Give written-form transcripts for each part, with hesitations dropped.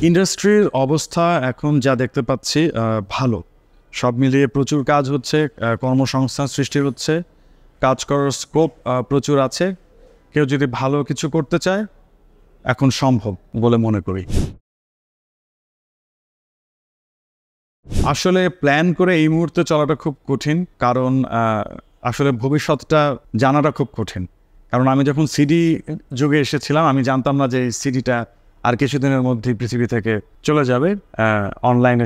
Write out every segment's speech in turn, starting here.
ইন্ডাস্ট্রির অবস্থা এখন যা দেখতে পাচ্ছি ভালো। সব মিলিয়ে প্রচুর কাজ হচ্ছে, কর্মসংস্থান সৃষ্টি হচ্ছে, কাজ করার স্কোপ প্রচুর আছে। কেউ যদি ভালো কিছু করতে চায় এখন সম্ভব বলে মনে করি। আসলে প্ল্যান করে এই মুহূর্তে চলাটা খুব কঠিন, কারণ আসলে ভবিষ্যৎটা জানাটা খুব কঠিন। কারণ আমি যখন সিডি যুগে এসেছিলাম আমি জানতাম না যে সিডিটা আর কিছুদিনের মধ্যেই পৃথিবী থেকে চলে যাবে, অনলাইনে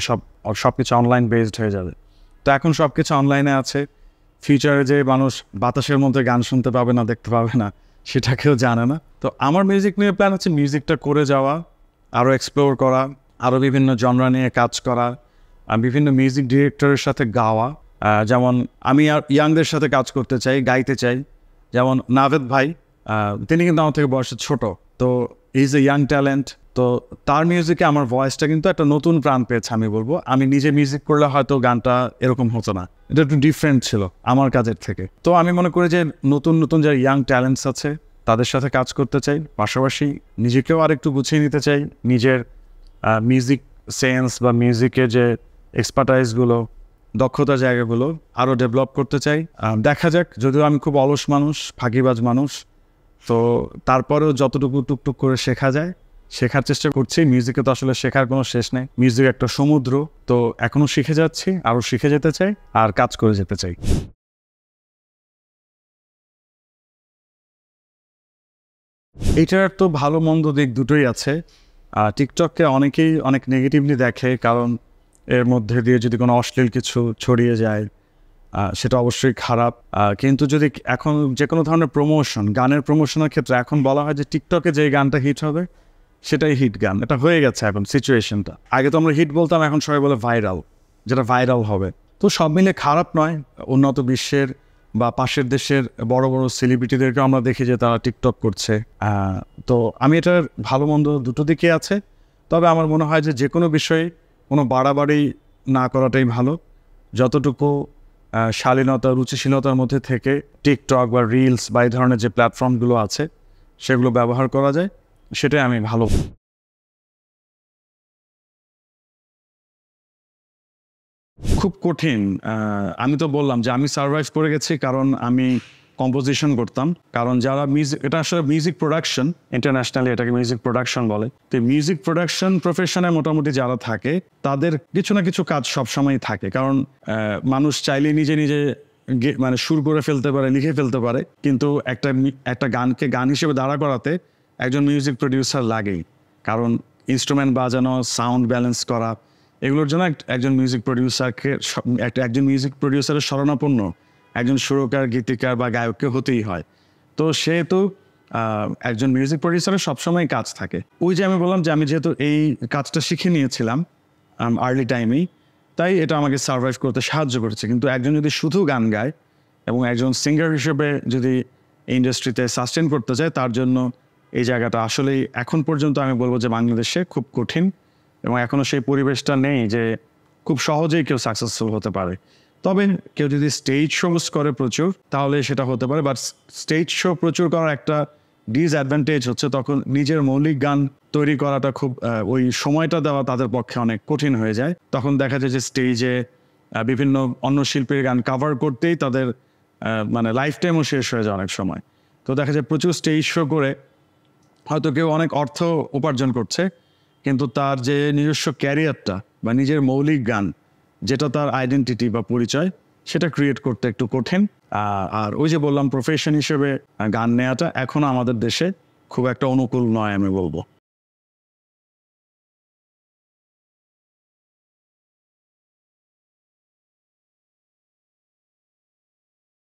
সব কিছু অনলাইন বেসড হয়ে যাবে। তো এখন সব কিছু অনলাইনে আছে। ফিউচারে যে মানুষ বাতাসের মধ্যে গান শুনতে পাবে না, দেখতে পাবে না, সেটা কেউ জানে না। তো আমার মিউজিক নিয়ে প্ল্যান হচ্ছে মিউজিকটা করে যাওয়া, আরও এক্সপ্লোর করা, আরও বিভিন্ন জনরা নিয়ে কাজ করা, বিভিন্ন মিউজিক ডিরেক্টরের সাথে গাওয়া। যেমন আমি আর ইয়াংদের সাথে কাজ করতে চাই, গাইতে চাই। যেমন নাভেদ ভাই, তিনি কিন্তু আমার থেকে বয়সে ছোট, তো ইজ এ ইয়াং ট্যালেন্ট। তো তার মিউজিকে আমার ভয়েসটা কিন্তু একটা নতুন প্রাণ পেয়েছে। আমি বলবো আমি নিজে মিউজিক করলে হয়তো গানটা এরকম হতো না, এটা একটু ডিফারেন্ট ছিল আমার কাজের থেকে। তো আমি মনে করি যে নতুন নতুন যারা ইয়াং ট্যালেন্টস আছে তাদের সাথে কাজ করতে চাই, পাশাপাশি নিজেকেও আর একটু গুছিয়ে নিতে চাই। নিজের মিউজিক সেন্স বা মিউজিকের যে এক্সপার্টাইজগুলো, দক্ষতার জায়গাগুলো আরও ডেভেলপ করতে চাই। দেখা যাক, যদিও আমি খুব অলস মানুষ, ফাঁকিবাজ মানুষ, তো তারপরেও যতটুকু টুকটুক করে শেখা যায় শেখার চেষ্টা করছি। মিউজিকে তো আসলে শেখার কোনো শেষ নেই, মিউজিক একটা সমুদ্র। তো এখনও শিখে যাচ্ছি, আরও শিখে যেতে চাই আর কাজ করে যেতে চাই। এটার তো ভালো মন্দ দিক দুটোই আছে। টিকটককে অনেকেই অনেক নেগেটিভলি দেখে, কারণ এর মধ্যে দিয়ে যদি কোনো অশ্লীল কিছু ছড়িয়ে যায় সেটা অবশ্যই খারাপ। কিন্তু যদি এখন যে কোনো ধরনের প্রমোশন, গানের প্রমোশনের ক্ষেত্রে এখন বলা হয় যে টিকটকে যে গানটা হিট হবে সেটাই হিট গান, এটা হয়ে গেছে এখন সিচুয়েশনটা। আগে তো আমরা হিট বলতাম, এখন সবাই বলে ভাইরাল, যেটা ভাইরাল হবে। তো সব মিলে খারাপ নয়। উন্নত বিশ্বের বা পাশের দেশের বড় বড় সেলিব্রিটিদেরকে আমরা দেখি যে তারা টিকটক করছে। তো আমি এটার ভালো মন্দ দুটো দিকে আছে। তবে আমার মনে হয় যে কোনো বিষয়ে কোনো বাড়াবাড়ি না করাটাই ভালো। যতটুকু শালীনতা, রুচিশীলতার মধ্যে থেকে টিকটক বা রিলস বা এই ধরনের যে প্ল্যাটফর্মগুলো আছে সেগুলো ব্যবহার করা যায়, সেটাই আমি ভালো। খুব কঠিন। আমি তো বললাম যে আমি সারভাইভ করে গেছি, কারণ আমি কম্পোজিশন করতাম। কারণ যারা মিউজিক, এটা আসলে মিউজিক প্রোডাকশন, ইন্টারন্যাশনালি এটাকে মিউজিক প্রোডাকশন বলে। তো মিউজিক প্রোডাকশন প্রফেশনে মোটামুটি যারা থাকে তাদের কিছু না কিছু কাজ সবসময় থাকে। কারণ মানুষ চাইলে নিজে নিজে মানে সুর করে ফেলতে পারে, লিখে ফেলতে পারে, কিন্তু একটা গানকে গান হিসেবে দাঁড়া করাতে একজন মিউজিক প্রডিউসার লাগেই। কারণ ইনস্ট্রুমেন্ট বাজানো, সাউন্ড ব্যালেন্স করা, এগুলোর জন্য একজন মিউজিক প্রডিউসারের শরণাপন্ন একজন সুরকার, গীতিকার বা গায়ককে হতেই হয়। তো সেহেতু একজন মিউজিক প্রডিউসারের সবসময় কাজ থাকে। ওই যে আমি বললাম যে আমি যেহেতু এই কাজটা শিখে নিয়েছিলাম আর্লি টাইমেই, তাই এটা আমাকে সার্ভাইভ করতে সাহায্য করেছে। কিন্তু একজন যদি শুধু গান গায় এবং একজন সিঙ্গার হিসেবে যদি ইন্ডাস্ট্রিতে সাস্টেন করতে চায়, তার জন্য এই জায়গাটা আসলেই এখন পর্যন্ত আমি বলবো যে বাংলাদেশে খুব কঠিন, এবং এখনও সেই পরিবেশটা নেই যে খুব সহজেই কেউ সাকসেসফুল হতে পারে। তবে কেউ যদি স্টেজ শোজ করে প্রচুর, তাহলে সেটা হতে পারে। বাট স্টেজ শো প্রচুর করার একটা ডিসঅ্যাডভান্টেজ হচ্ছে তখন নিজের মৌলিক গান তৈরি করাটা খুব ওই সময়টা দেওয়া তাদের পক্ষে অনেক কঠিন হয়ে যায়। তখন দেখা যায় যে স্টেজে বিভিন্ন অন্য শিল্পীর গান কাভার করতেই তাদের মানে লাইফ টাইমও শেষ হয়ে যায় অনেক সময়। তো দেখা যায় প্রচুর স্টেজ শো করে হয়তো কেউ অনেক অর্থ উপার্জন করছে, কিন্তু তার যে নিজস্ব ক্যারিয়ারটা বা নিজের মৌলিক গান, যেটা তার আইডেন্টিটি বা পরিচয়, সেটা ক্রিয়েট করতে একটু কঠিন। আর ওই যে বললাম প্রফেশন হিসেবে গান নেওয়াটা এখনও আমাদের দেশে খুব একটা অনুকূল নয় আমি বলবো।